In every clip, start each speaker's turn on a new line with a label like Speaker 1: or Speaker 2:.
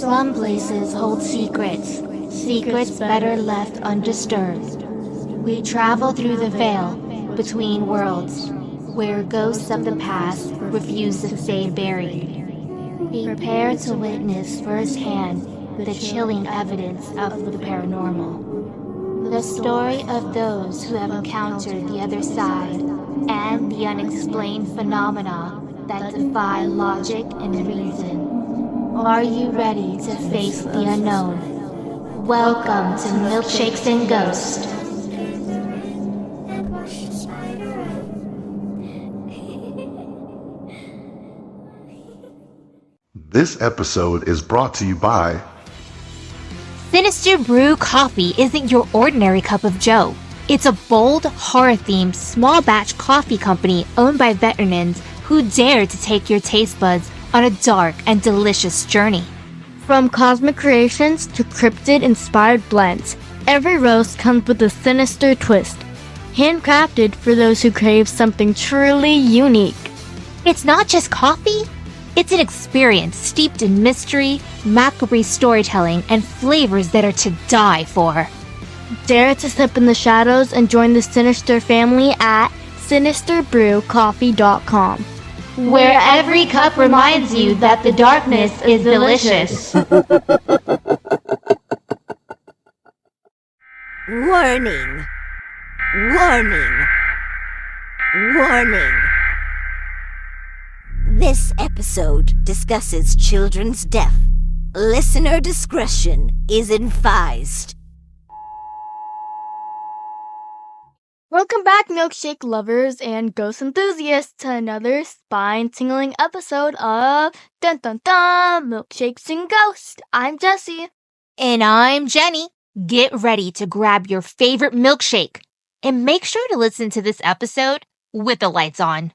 Speaker 1: Some places hold secrets, secrets better left undisturbed. We travel through the veil between worlds, where ghosts of the past refuse to stay buried. Prepare to witness firsthand the chilling evidence of the paranormal. The story of those who have encountered the other side and the unexplained phenomena that defy logic and reason. Are you ready to face the unknown? Welcome to Milkshakes and Ghosts.
Speaker 2: This episode is brought to you by
Speaker 3: Sinister Brew Coffee isn't your ordinary cup of joe. It's a bold, horror-themed, small-batch coffee company owned by veterans who dare to take your taste buds on a dark and delicious journey.
Speaker 4: From cosmic creations to cryptid-inspired blends, every roast comes with a sinister twist, handcrafted for those who crave something truly unique.
Speaker 3: It's not just coffee. It's an experience steeped in mystery, macabre storytelling, and flavors that are to die for.
Speaker 4: Dare to sip in the shadows and join the Sinister family at sinisterbrewcoffee.com,
Speaker 1: where every cup reminds you that the darkness is delicious.
Speaker 5: Warning! Warning! Warning! This episode discusses children's death. Listener discretion is advised.
Speaker 4: Welcome back, milkshake lovers and ghost enthusiasts, to another spine-tingling episode of Dun Dun Dun Milkshakes and Ghosts. I'm Jessie.
Speaker 3: And I'm Jenny. Get ready to grab your favorite milkshake. And make sure to listen to this episode with the lights on.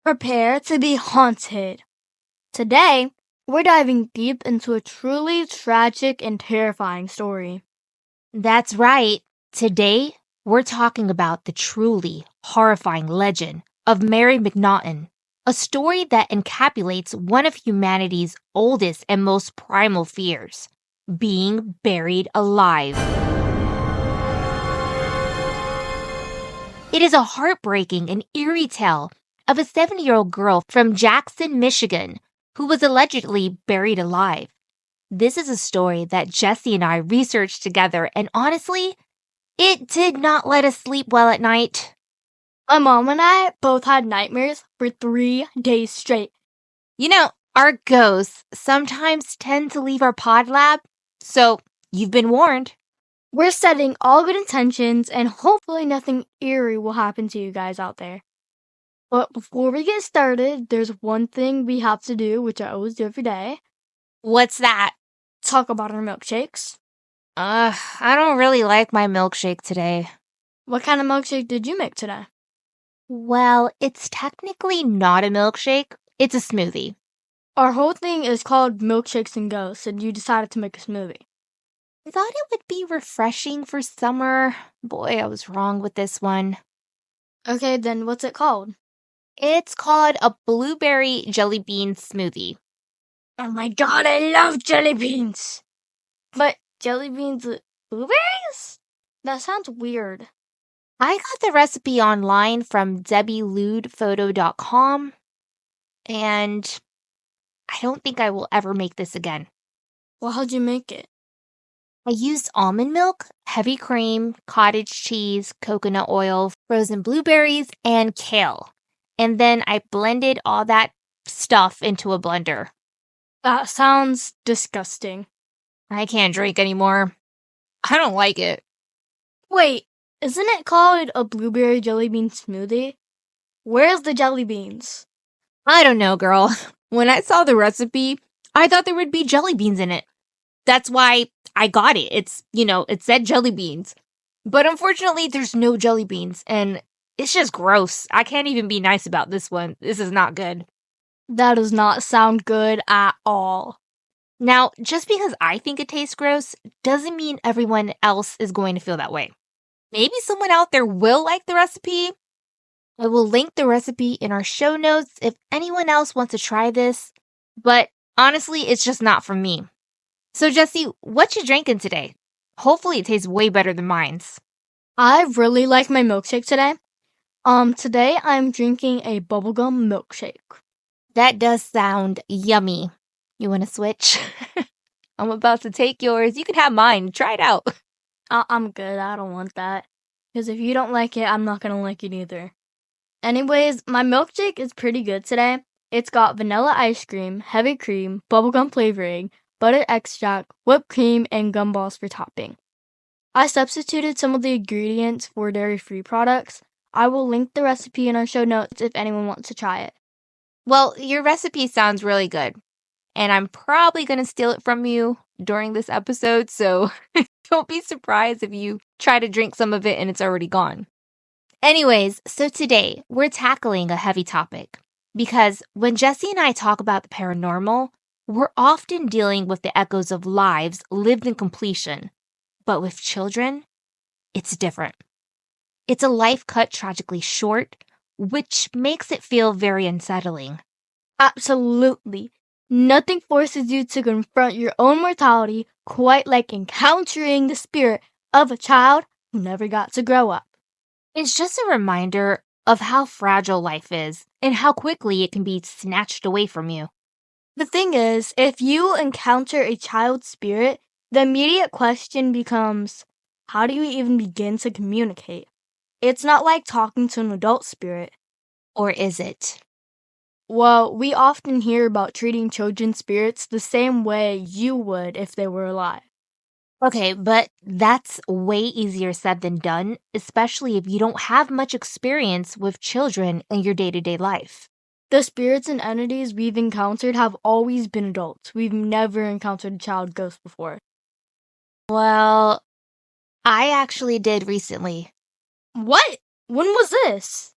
Speaker 4: Prepare to be haunted. Today, we're diving deep into a truly tragic and terrifying story.
Speaker 3: That's right. Today, we're talking about the truly horrifying legend of Mary McNaughton, a story that encapsulates one of humanity's oldest and most primal fears, being buried alive. It is a heartbreaking and eerie tale of a 7-year-old girl from Jackson, Michigan, who was allegedly buried alive. This is a story that Jessie and I researched together, and honestly, it did not let us sleep well at night.
Speaker 4: My mom and I both had nightmares for 3 days straight.
Speaker 3: You know, our ghosts sometimes tend to leave our pod lab, so you've been warned.
Speaker 4: We're setting all good intentions, and hopefully nothing eerie will happen to you guys out there. But before we get started, there's one thing we have to do, which I always do every day.
Speaker 3: What's that?
Speaker 4: Talk about our milkshakes.
Speaker 3: I don't really like my milkshake today.
Speaker 4: What kind of milkshake did you make today?
Speaker 3: Well, it's technically not a milkshake. It's a smoothie.
Speaker 4: Our whole thing is called Milkshakes and Ghosts, and you decided to make a smoothie.
Speaker 3: I thought it would be refreshing for summer. Boy, I was wrong with this one.
Speaker 4: Okay, then what's it called?
Speaker 3: It's called a blueberry jelly bean smoothie.
Speaker 4: Oh my god, I love jelly beans! But jelly beans with blueberries? That sounds weird.
Speaker 3: I got the recipe online from debbielewdphoto.com, and I don't think I will ever make this again.
Speaker 4: Well, how'd you make it?
Speaker 3: I used almond milk, heavy cream, cottage cheese, coconut oil, frozen blueberries, and kale. And then I blended all that stuff into a blender.
Speaker 4: That sounds disgusting.
Speaker 3: I can't drink anymore. I don't like it.
Speaker 4: Wait, isn't it called a blueberry jelly bean smoothie? Where's the jelly beans?
Speaker 3: I don't know, girl. When I saw the recipe, I thought there would be jelly beans in it. That's why I got it. It said jelly beans. But unfortunately, there's no jelly beans, and it's just gross. I can't even be nice about this one. This is not good.
Speaker 4: That does not sound good at all.
Speaker 3: Now, just because I think it tastes gross doesn't mean everyone else is going to feel that way. Maybe someone out there will like the recipe. I will link the recipe in our show notes if anyone else wants to try this. But honestly, it's just not for me. So, Jesse, what you drinking today? Hopefully it tastes way better than mine's.
Speaker 4: I really like my milkshake today. Today I'm drinking a bubblegum milkshake.
Speaker 3: That does sound yummy. You want to switch? I'm about to take yours. You can have mine. Try it out.
Speaker 4: I'm good. I don't want that. Because if you don't like it, I'm not going to like it either. Anyways, my milkshake is pretty good today. It's got vanilla ice cream, heavy cream, bubblegum flavoring, butter extract, whipped cream, and gumballs for topping. I substituted some of the ingredients for dairy-free products. I will link the recipe in our show notes if anyone wants to try it.
Speaker 3: Well, your recipe sounds really good. And I'm probably going to steal it from you during this episode, so don't be surprised if you try to drink some of it and it's already gone. Anyways, so today we're tackling a heavy topic because when Jesse and I talk about the paranormal, we're often dealing with the echoes of lives lived in completion. But with children, it's different. It's a life cut tragically short, which makes it feel very unsettling.
Speaker 4: Absolutely. Nothing forces you to confront your own mortality quite like encountering the spirit of a child who never got to grow up.
Speaker 3: It's just a reminder of how fragile life is and how quickly it can be snatched away from you.
Speaker 4: The thing is, if you encounter a child spirit, the immediate question becomes, how do you even begin to communicate? It's not like talking to an adult spirit.
Speaker 3: Or is it?
Speaker 4: Well, we often hear about treating children's spirits the same way you would if they were alive.
Speaker 3: Okay, but that's way easier said than done, especially if you don't have much experience with children in your day-to-day life.
Speaker 4: The spirits and entities we've encountered have always been adults. We've never encountered a child ghost before.
Speaker 3: Well, I actually did recently.
Speaker 4: What? When was this?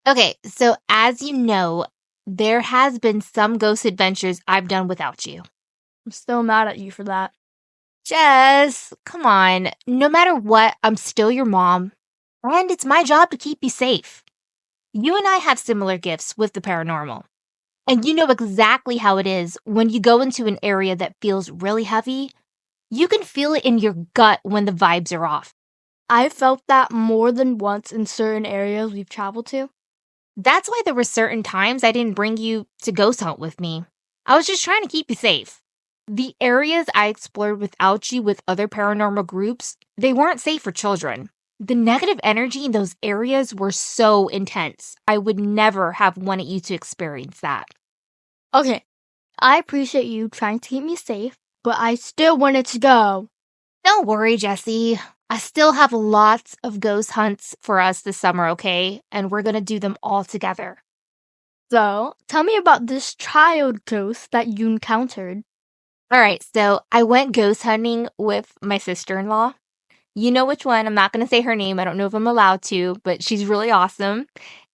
Speaker 3: Okay, so as you know, there has been some ghost adventures I've done without you.
Speaker 4: I'm still mad at you for that.
Speaker 3: Jess, come on. No matter what, I'm still your mom, and it's my job to keep you safe. You and I have similar gifts with the paranormal, and you know exactly how it is when you go into an area that feels really heavy. You can feel it in your gut when the vibes are off.
Speaker 4: I've felt that more than once in certain areas we've traveled to.
Speaker 3: That's why there were certain times I didn't bring you to ghost hunt with me. I was just trying to keep you safe. The areas I explored without you with other paranormal groups, they weren't safe for children. The negative energy in those areas were so intense. I would never have wanted you to experience that.
Speaker 4: Okay, I appreciate you trying to keep me safe, but I still wanted to go.
Speaker 3: Don't worry, Jesse. I still have lots of ghost hunts for us this summer, okay? And we're gonna do them all together.
Speaker 4: So, tell me about this child ghost that you encountered.
Speaker 3: All right, so I went ghost hunting with my sister-in-law. You know which one. I'm not going to say her name. I don't know if I'm allowed to, but she's really awesome.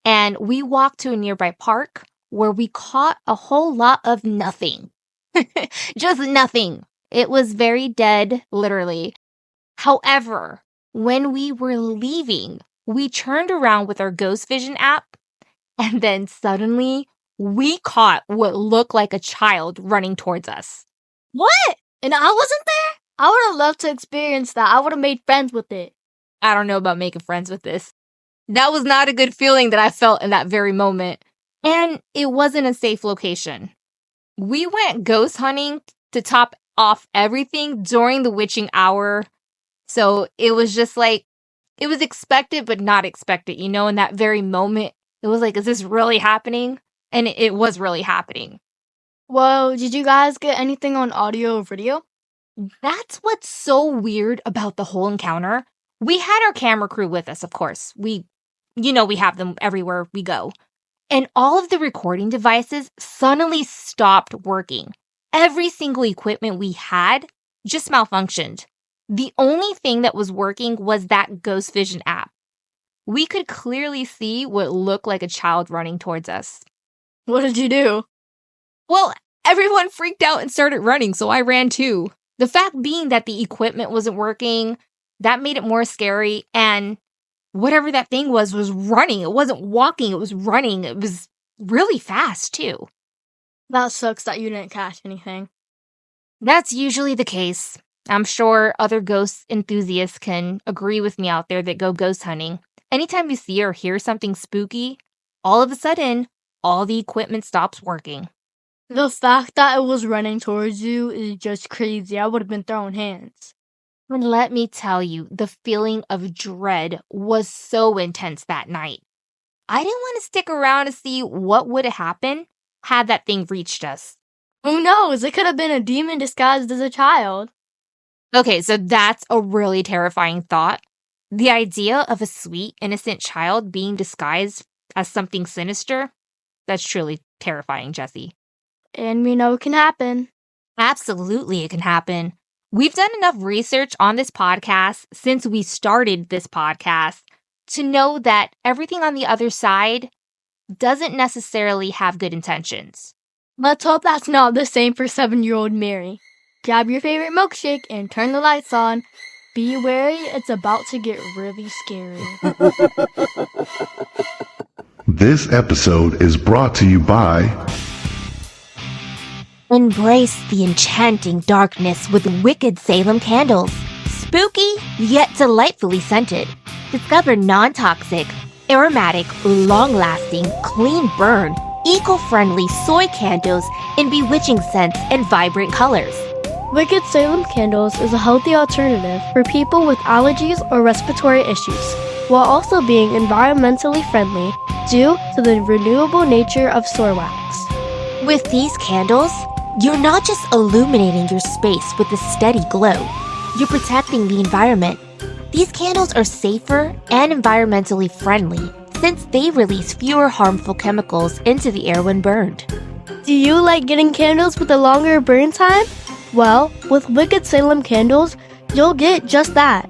Speaker 3: And we walked to a nearby park where we caught a whole lot of nothing. Just nothing. It was very dead, literally. However, when we were leaving, we turned around with our Ghost Vision app, and then suddenly we caught what looked like a child running towards us.
Speaker 4: What? And I wasn't there? I would have loved to experience that. I would have made friends with it.
Speaker 3: I don't know about making friends with this. That was not a good feeling that I felt in that very moment. And it wasn't a safe location. We went ghost hunting to top off everything during the witching hour. So it was just like, it was expected but not expected, you know, in that very moment. It was like, is this really happening? And it was really happening.
Speaker 4: Well, did you guys get anything on audio or video?
Speaker 3: That's what's so weird about the whole encounter. We had our camera crew with us, of course. We have them everywhere we go. And all of the recording devices suddenly stopped working. Every single equipment we had just malfunctioned. The only thing that was working was that Ghost Vision app. We could clearly see what looked like a child running towards us.
Speaker 4: What did you do?
Speaker 3: Well, everyone freaked out and started running, so I ran too. The fact being that the equipment wasn't working, that made it more scary, and whatever that thing was running. It wasn't walking, it was running. It was really fast too.
Speaker 4: That sucks that you didn't catch anything.
Speaker 3: That's usually the case. I'm sure other ghost enthusiasts can agree with me out there that go ghost hunting. Anytime you see or hear something spooky, all of a sudden, all the equipment stops working.
Speaker 4: The fact that it was running towards you is just crazy. I would have been throwing hands.
Speaker 3: And let me tell you, the feeling of dread was so intense that night. I didn't want to stick around to see what would have happened had that thing reached us.
Speaker 4: Who knows? It could have been a demon disguised as a child.
Speaker 3: Okay, so that's a really terrifying thought. The idea of a sweet, innocent child being disguised as something sinister, that's truly terrifying, Jesse.
Speaker 4: And we know it can happen.
Speaker 3: Absolutely, it can happen. We've done enough research on this podcast since we started this podcast to know that everything on the other side doesn't necessarily have good intentions.
Speaker 4: Let's hope that's not the same for 7-year-old Mary. Grab your favorite milkshake and turn the lights on. Be wary, it's about to get really scary.
Speaker 2: This episode is brought to you by
Speaker 1: Embrace the enchanting darkness with wicked Salem candles. Spooky, yet delightfully scented. Discover non-toxic, aromatic, long-lasting, clean burn, eco-friendly soy candles in bewitching scents and vibrant colors.
Speaker 4: Wicked Salem Candles is a healthy alternative for people with allergies or respiratory issues, while also being environmentally friendly due to the renewable nature of soy wax.
Speaker 1: With these candles, you're not just illuminating your space with a steady glow, you're protecting the environment. These candles are safer and environmentally friendly since they release fewer harmful chemicals into the air when burned.
Speaker 4: Do you like getting candles with a longer burn time? Well, with Wicked Salem Candles, you'll get just that.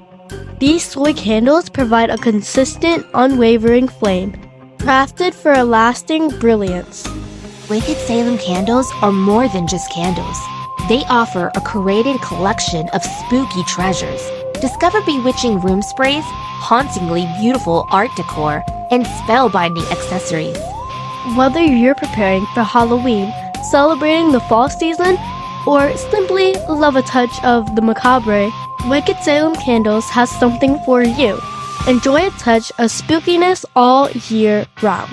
Speaker 4: These soy candles provide a consistent, unwavering flame, crafted for a lasting brilliance.
Speaker 1: Wicked Salem candles are more than just candles. They offer a curated collection of spooky treasures. Discover bewitching room sprays, hauntingly beautiful art decor, and spellbinding accessories.
Speaker 4: Whether you're preparing for Halloween, celebrating the fall season, or simply love a touch of the macabre, Wicked Salem Candles has something for you. Enjoy a touch of spookiness all year round.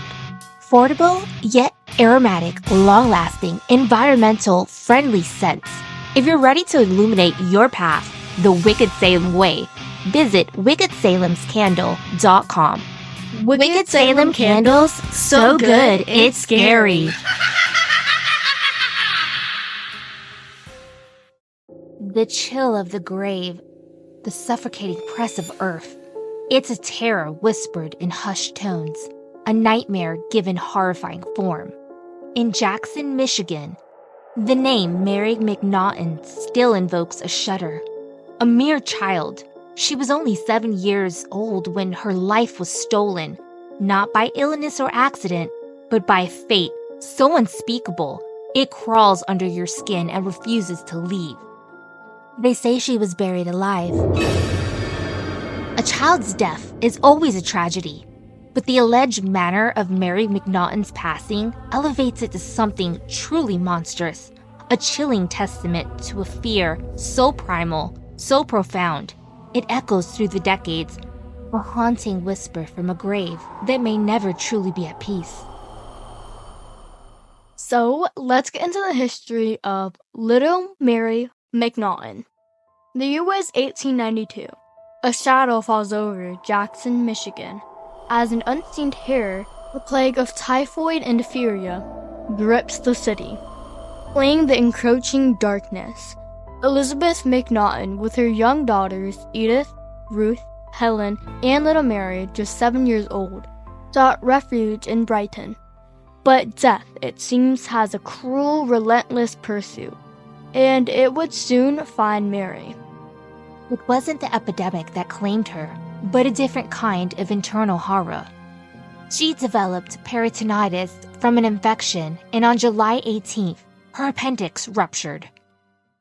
Speaker 1: Affordable, yet aromatic, long-lasting, environmental, friendly scents. If you're ready to illuminate your path the Wicked Salem way, visit wickedsalemscandle.com. Wicked Salem Candles, so good it's scary. The chill of the grave, the suffocating press of earth. It's a terror whispered in hushed tones, a nightmare given horrifying form. In Jackson, Michigan, the name Mary McNaughton still invokes a shudder. A mere child, she was only 7 years old when her life was stolen, not by illness or accident, but by fate so unspeakable, it crawls under your skin and refuses to leave. They say she was buried alive. A child's death is always a tragedy, but the alleged manner of Mary McNaughton's passing elevates it to something truly monstrous, a chilling testament to a fear so primal, so profound, it echoes through the decades, a haunting whisper from a grave that may never truly be at peace.
Speaker 4: So, let's get into the history of Little Mary McNaughton. The year was 1892. A shadow falls over Jackson, Michigan, as an unseen terror, the plague of typhoid and diphtheria, grips the city. Fleeing the encroaching darkness, Elizabeth McNaughton, with her young daughters Edith, Ruth, Helen, and little Mary, just 7 years old, sought refuge in Brighton. But death, it seems, has a cruel, relentless pursuit, and it would soon find Mary.
Speaker 1: It wasn't the epidemic that claimed her, but a different kind of internal horror. She developed peritonitis from an infection, and on July 18th, her appendix ruptured.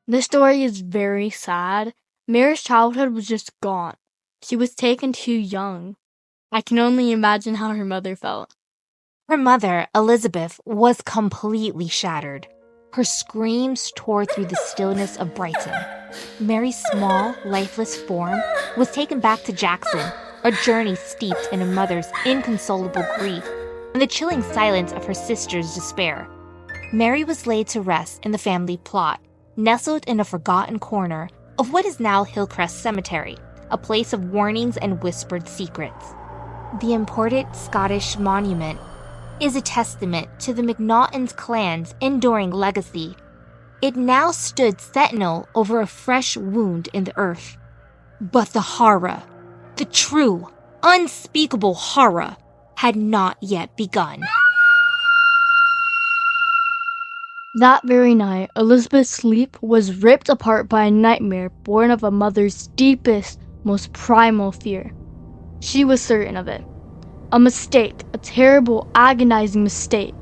Speaker 4: This story is very sad. Mary's childhood was just gone. She was taken too young. I can only imagine how her mother felt.
Speaker 1: Her mother, Elizabeth, was completely shattered.
Speaker 3: Her screams tore through the stillness of Brighton. Mary's small, lifeless form was taken back to Jackson, a journey steeped in a mother's inconsolable grief and the chilling silence of her sister's despair. Mary was laid to rest in the family plot, nestled in a forgotten corner of what is now Hillcrest Cemetery, a place of warnings and whispered secrets. The important Scottish monument is a testament to the McNaughton's clan's enduring legacy. It now stood sentinel over a fresh wound in the earth. But the horror, the true, unspeakable horror, had not yet begun.
Speaker 4: That very night, Elizabeth's sleep was ripped apart by a nightmare born of a mother's deepest, most primal fear. She was certain of it. A mistake, a terrible, agonizing mistake.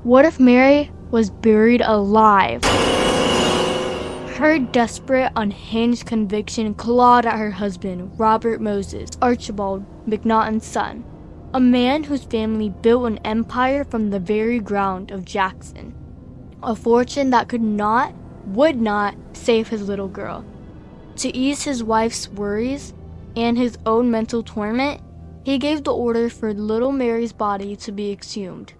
Speaker 4: What if Mary was buried alive? Her desperate, unhinged conviction clawed at her husband, Robert Moses, Archibald McNaughton's son, a man whose family built an empire from the very ground of Jackson. A fortune that would not save his little girl. To ease his wife's worries and his own mental torment, he gave the order for little Mary's body to be exhumed.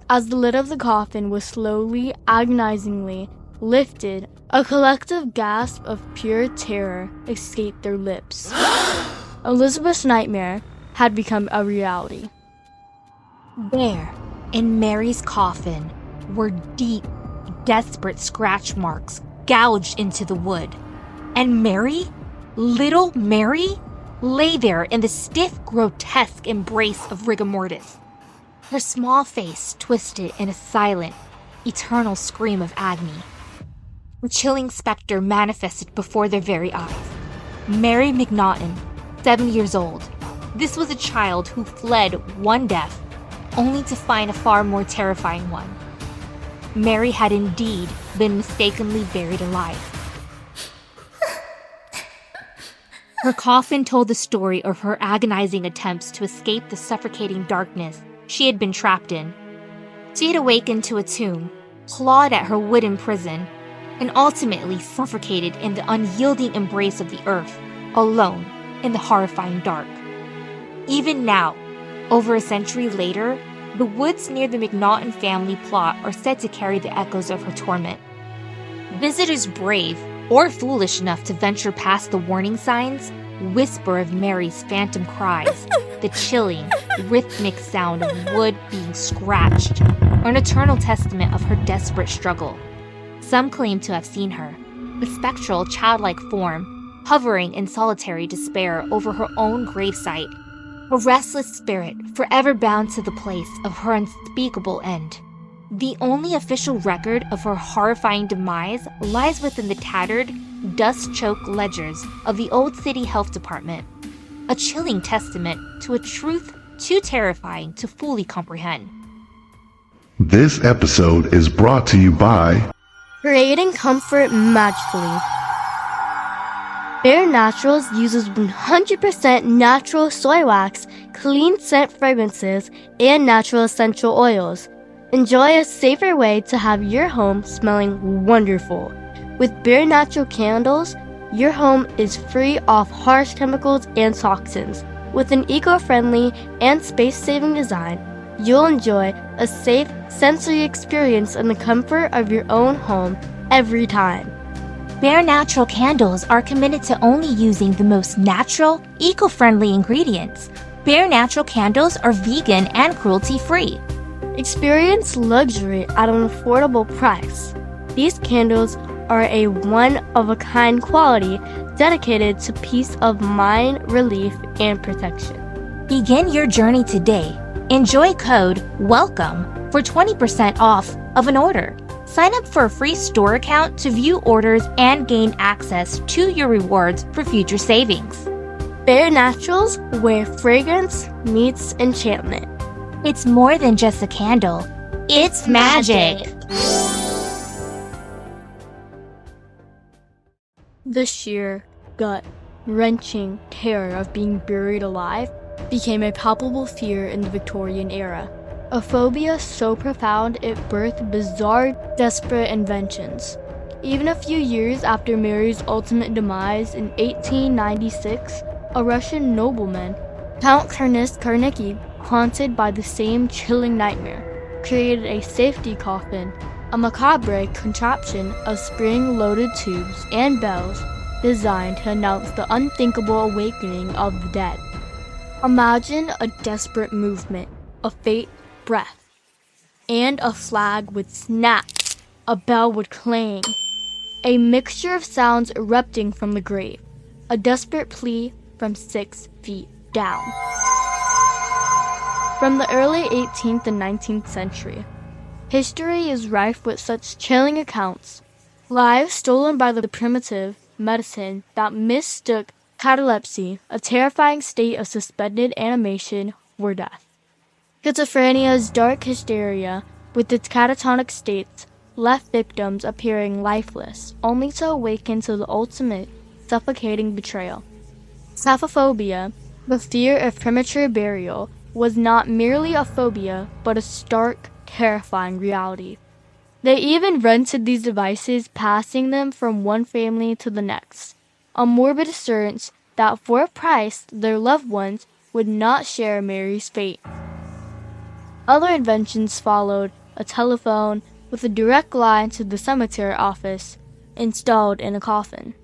Speaker 4: As the lid of the coffin was slowly, agonizingly lifted, a collective gasp of pure terror escaped their lips. Elizabeth's nightmare had become a reality.
Speaker 3: There, in Mary's coffin, were deep, desperate scratch marks gouged into the wood. And Mary, little Mary, lay there in the stiff, grotesque embrace of rigor mortis. Her small face twisted in a silent, eternal scream of agony. A chilling specter manifested before their very eyes. Mary McNaughton, 7 years old. This was a child who fled one death, only to find a far more terrifying one. Mary had indeed been mistakenly buried alive. Her coffin told the story of her agonizing attempts to escape the suffocating darkness she had been trapped in. She had awakened to a tomb, clawed at her wooden prison, and ultimately suffocated in the unyielding embrace of the earth, alone in the horrifying dark. Even now, over a century later, the woods near the McNaughton family plot are said to carry the echoes of her torment. Visitors brave or foolish enough to venture past the warning signs whisper of Mary's phantom cries, the chilling, rhythmic sound of wood being scratched, or an eternal testament of her desperate struggle. Some claim to have seen her, a spectral, childlike form, hovering in solitary despair over her own gravesite, a restless spirit forever bound to the place of her unspeakable end. The only official record of her horrifying demise lies within the tattered, dust-choked ledgers of the Old City Health Department, a chilling testament to a truth too terrifying to fully comprehend.
Speaker 2: This episode is brought to you by
Speaker 4: Creating comfort magically. Bare Naturals uses 100% natural soy wax, clean scent fragrances, and natural essential oils. Enjoy a safer way to have your home smelling wonderful. With Bare Natural candles, your home is free of harsh chemicals and toxins. With an eco-friendly and space-saving design, you'll enjoy a safe, sensory experience in the comfort of your own home every time.
Speaker 3: Bare Natural candles are committed to only using the most natural, eco-friendly ingredients. Bare Natural candles are vegan and cruelty-free.
Speaker 4: Experience luxury at an affordable price. These candles are a one-of-a-kind quality dedicated to peace of mind, relief, and protection.
Speaker 3: Begin your journey today. Enjoy code WELCOME for 20% off of an order. Sign up for a free store account to view orders and gain access to your rewards for future savings.
Speaker 4: Bare Naturals, where fragrance meets enchantment.
Speaker 3: It's more than just a candle. It's magic.
Speaker 4: The sheer, gut-wrenching terror of being buried alive became a palpable fear in the Victorian era. A phobia so profound it birthed bizarre, desperate inventions. Even a few years after Mary's ultimate demise in 1896, a Russian nobleman, Count Kernicki, haunted by the same chilling nightmare, created a safety coffin, a macabre contraption of spring-loaded tubes and bells designed to announce the unthinkable awakening of the dead. Imagine a desperate movement, a faint breath, and a flag would snap, a bell would clang, a mixture of sounds erupting from the grave, a desperate plea from 6 feet down. From the early 18th and 19th century, history is rife with such chilling accounts. Lives stolen by the primitive medicine that mistook catalepsy, a terrifying state of suspended animation, for death. Schizophrenia's dark hysteria, with its catatonic states, left victims appearing lifeless, only to awaken to the ultimate, suffocating betrayal. Saphophobia, the fear of premature burial, was not merely a phobia, but a stark, terrifying reality. They even rented these devices, passing them from one family to the next, a morbid assurance that for a price their loved ones would not share Mary's fate. Other inventions followed: a telephone with a direct line to the cemetery office, installed in a coffin.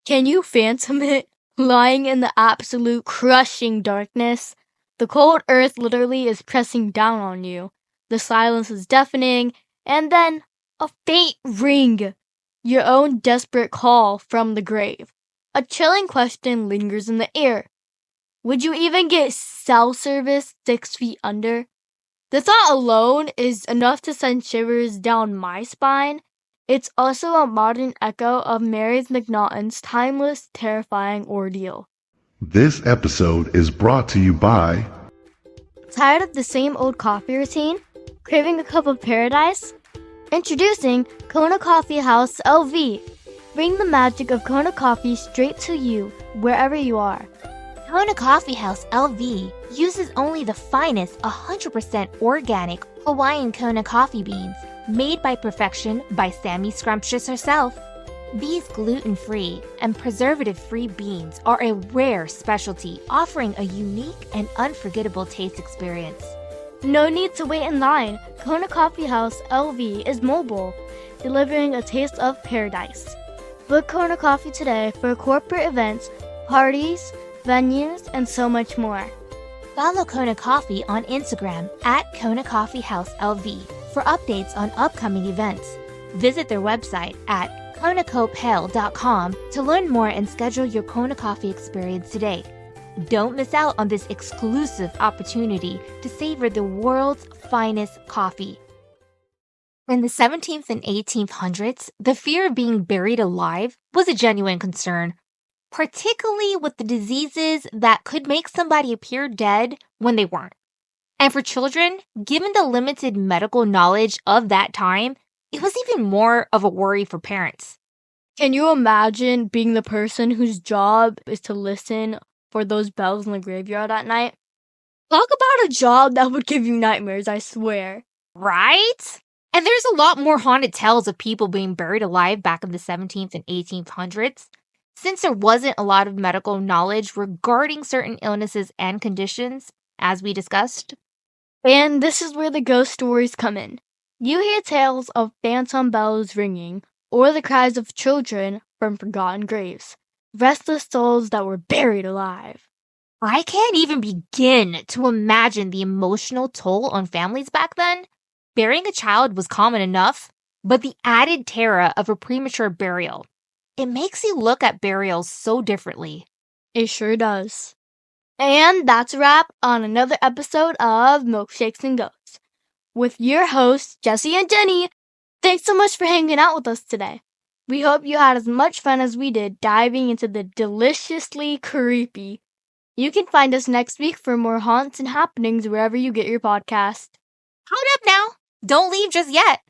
Speaker 4: Can you phantom it? Lying in the absolute crushing darkness, the cold earth literally is pressing down on you. The silence is deafening, and then a faint ring. Your own desperate call from the grave. A chilling question lingers in the air. Would you even get cell service 6 feet under? The thought alone is enough to send shivers down my spine. It's also a modern echo of Mary McNaughton's timeless, terrifying ordeal.
Speaker 2: This episode is brought to you by...
Speaker 4: Tired of the same old coffee routine? Craving a cup of paradise? Introducing Kona Coffee House LV. Bring the magic of Kona coffee straight to you, wherever you are.
Speaker 1: Kona Coffee House LV uses only the finest 100% organic Hawaiian Kona coffee beans, made by perfection by Sammy Scrumptious herself. These gluten-free and preservative-free beans are a rare specialty, offering a unique and unforgettable taste experience.
Speaker 4: No need to wait in line. Kona Coffee House LV is mobile, delivering a taste of paradise. Book Kona Coffee today for corporate events, parties, venues, and so much more.
Speaker 1: Follow Kona Coffee on Instagram at Kona Coffee House LV for updates on upcoming events. Visit their website at konacopel.com to learn more and schedule your Kona Coffee experience today. Don't miss out on this exclusive opportunity to savor the world's finest coffee. In the 17th and 1800s, the fear of being buried alive was a genuine concern, particularly with the diseases that could make somebody appear dead when they weren't. And for children, given the limited medical knowledge of that time, it was even more of a worry for parents.
Speaker 4: Can you imagine being the person whose job is to listen for those bells in the graveyard at night? Talk about a job that would give you nightmares, I swear.
Speaker 3: Right? And there's a lot more haunted tales of people being buried alive back in the 17th and 1800s. Since there wasn't a lot of medical knowledge regarding certain illnesses and conditions, as we discussed.
Speaker 4: And this is where the ghost stories come in. You hear tales of phantom bells ringing, or the cries of children from forgotten graves, restless souls that were buried alive.
Speaker 3: I can't even begin to imagine the emotional toll on families back then. Burying a child was common enough, but the added terror of a premature burial, it makes you look at burials so differently.
Speaker 4: It sure does. And that's a wrap on another episode of Milkshakes and Ghosts. With your hosts, Jesse and Jenny. Thanks so much for hanging out with us today. We hope you had as much fun as we did diving into the deliciously creepy. You can find us next week for more haunts and happenings wherever you get your podcast.
Speaker 3: Hold up now. Don't leave just yet.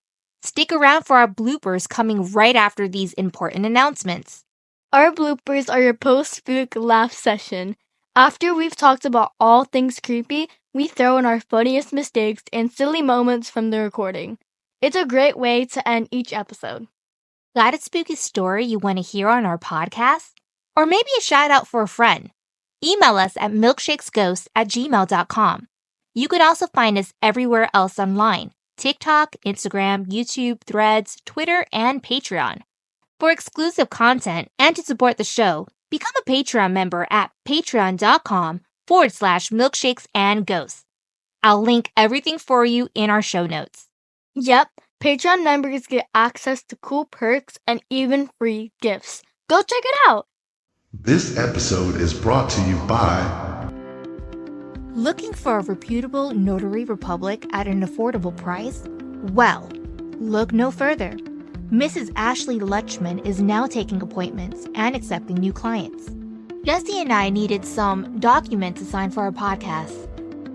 Speaker 3: Stick around for our bloopers coming right after these important announcements.
Speaker 4: Our bloopers are your post-spook laugh session. After we've talked about all things creepy, we throw in our funniest mistakes and silly moments from the recording. It's a great way to end each episode.
Speaker 3: Got a spooky story you want to hear on our podcast? Or maybe a shout out for a friend? Email us at milkshakesghost@gmail.com. You can also find us everywhere else online: TikTok, Instagram, YouTube, Threads, Twitter, and Patreon. For exclusive content and to support the show, become a Patreon member at patreon.com/milkshakesandghosts. I'll link everything for you in our show notes.
Speaker 4: Yep, Patreon members get access to cool perks and even free gifts. Go check it out!
Speaker 2: This episode is brought to you by
Speaker 3: Looking for a reputable notary republic at an affordable price? Well, look no further. Mrs. Ashley Lutchman is now taking appointments and accepting new clients. Jesse and I needed some documents to sign for our podcast.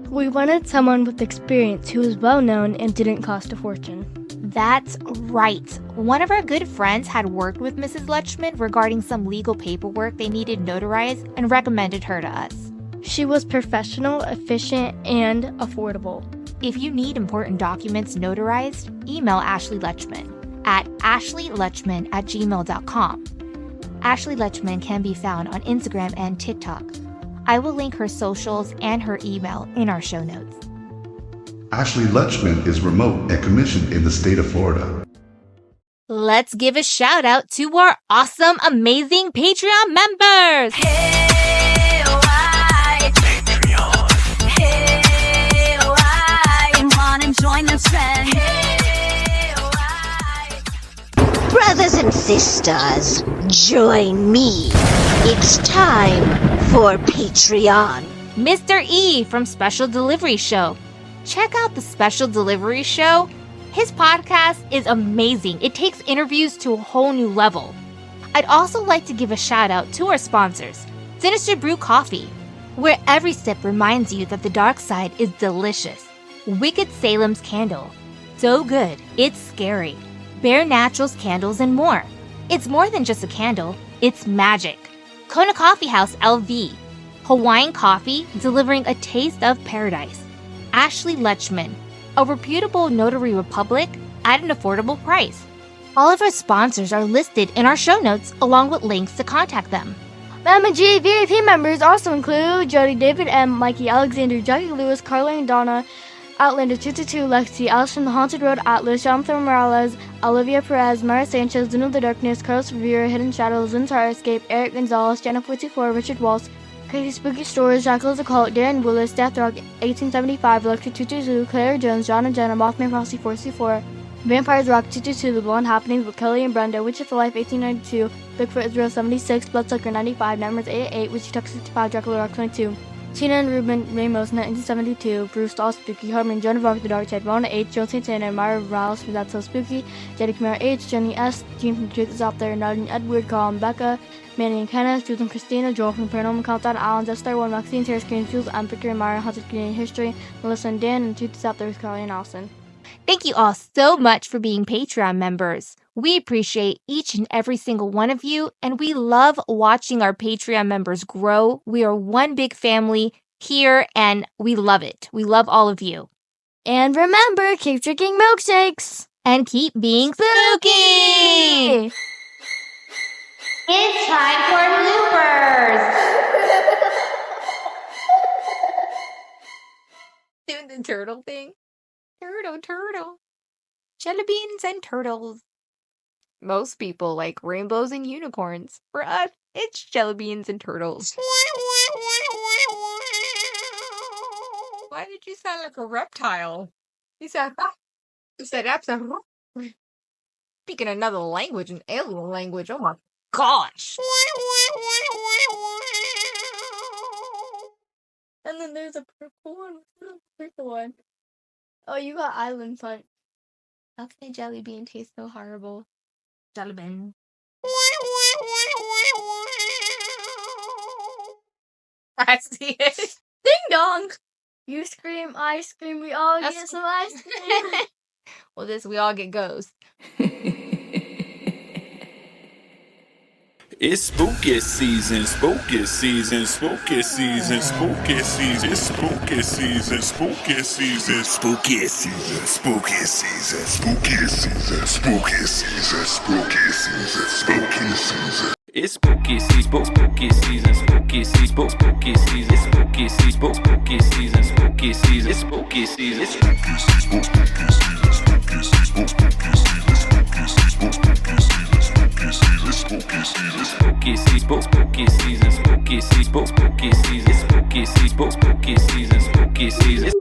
Speaker 4: We wanted someone with experience who was well known and didn't cost a fortune.
Speaker 3: That's right. One of our good friends had worked with Mrs. Lutchman regarding some legal paperwork they needed notarized and recommended her to us.
Speaker 4: She was professional, efficient, and affordable.
Speaker 3: If you need important documents notarized, email Ashley Lutchman at ashleylutchman@gmail.com. Ashley Lutchman can be found on Instagram and TikTok. I will link her socials and her email in our show notes.
Speaker 2: Ashley Lutchman is remote and commissioned in the state of Florida.
Speaker 3: Let's give a shout out to our awesome, amazing Patreon members!
Speaker 5: Hey, why? Patreon. Hey, why? You wanna join the trend? Hey, why? Brothers and sisters, join me. It's time for Patreon.
Speaker 3: Mr. E from Special Delivery Show. Check out the Special Delivery Show. His podcast is amazing. It takes interviews to a whole new level. I'd also like to give a shout out to our sponsors, Sinister Brew Coffee, where every sip reminds you that the dark side is delicious. Wicked Salem's Candle, so good, it's scary. Bare Naturals Candles and more. It's more than just a candle, it's magic. Kona Coffee House LV, Hawaiian coffee delivering a taste of paradise. Ashley Lutchman, a reputable notary republic at an affordable price. All of our sponsors are listed in our show notes along with links to contact them.
Speaker 4: Mama G VIP members also include Jody, David M, Mikey, Alexander, Jackie Lewis, Carla and Donna, Outlander 222, Lexi, Allison, The Haunted Road, Atlas, Jonathan Morales, Olivia Perez, Mara Sanchez, Dune of the Darkness, Carlos Rivera, Hidden Shadows, Zentara Escape, Eric Gonzalez, Jennifer 44, Richard Walsh, Crazy Spooky Stories, Jackals the Cult, Darren Willis, Death Rock 1875, Electric 222, Claire Jones, John and Jenna, Mothman Frosty 424, Vampires Rock 222, The Blonde Happenings with Kelly and Brenda, Witch of the Life 1892, Bigfoot Israel 76, Bloodsucker 95, Nightmares 888, Witchy Tuck 65, Dracula Rock 22, Tina and Ruben Ramos 1972, Bruce All Spooky, Harmon, Joan of Arc, The Dark Side, Rona H, Joe Santana, Myra Rouse from That's So Spooky, Jedi Kamara H, Jenny S, Jean from The Truth Is Out There, Nardin Edward, Colin Becca, Manny and Kenneth, Jules and Christina, Joel from Paranormal Countdown, Alan, Just Star 1, Maxine, Terrace Green, Jules, Victor and Myra, Haunted Canadian History, Melissa and Dan, and The Truth Is Out There with Carly and Allison.
Speaker 3: Thank you all so much for being Patreon members. We appreciate each and every single one of you, and we love watching our Patreon members grow. We are one big family here, and we love it. We love all of you.
Speaker 4: And remember, keep drinking milkshakes!
Speaker 3: And keep being spooky! It's time for bloopers! Doing the turtle thing. Turtle. Jelly beans and turtles. Most people like rainbows and unicorns. For us, it's jelly beans and turtles. Why did you sound like a reptile? You said absolutely. Speaking another language, an alien language. Oh my gosh.
Speaker 4: And then there's a purple one. What's the purple one? Oh, you got Island Punch.
Speaker 3: How can a jelly bean taste so horrible? Jelly bean. I see it.
Speaker 4: Ding dong! You scream, I scream, we all get some ice cream.
Speaker 3: Well, we all get ghosts.
Speaker 6: It's spooky season, spooky season, spooky season, spooky season, it's spooky season, spooky season, spooky season, spooky season, spooky season, spooky season, spooky season, spooky season. It's spooky season, spooky season, spooky season, spooky season, spooky season, spooky season, spooky season, it's spooky season, it's spooky season, spooky season, spooky season, spooky season, spooky season, spooky season, spooky season, spooky season, spooky season, spooky season, spooky season, spooky season, spooky season, spooky season, spooky season.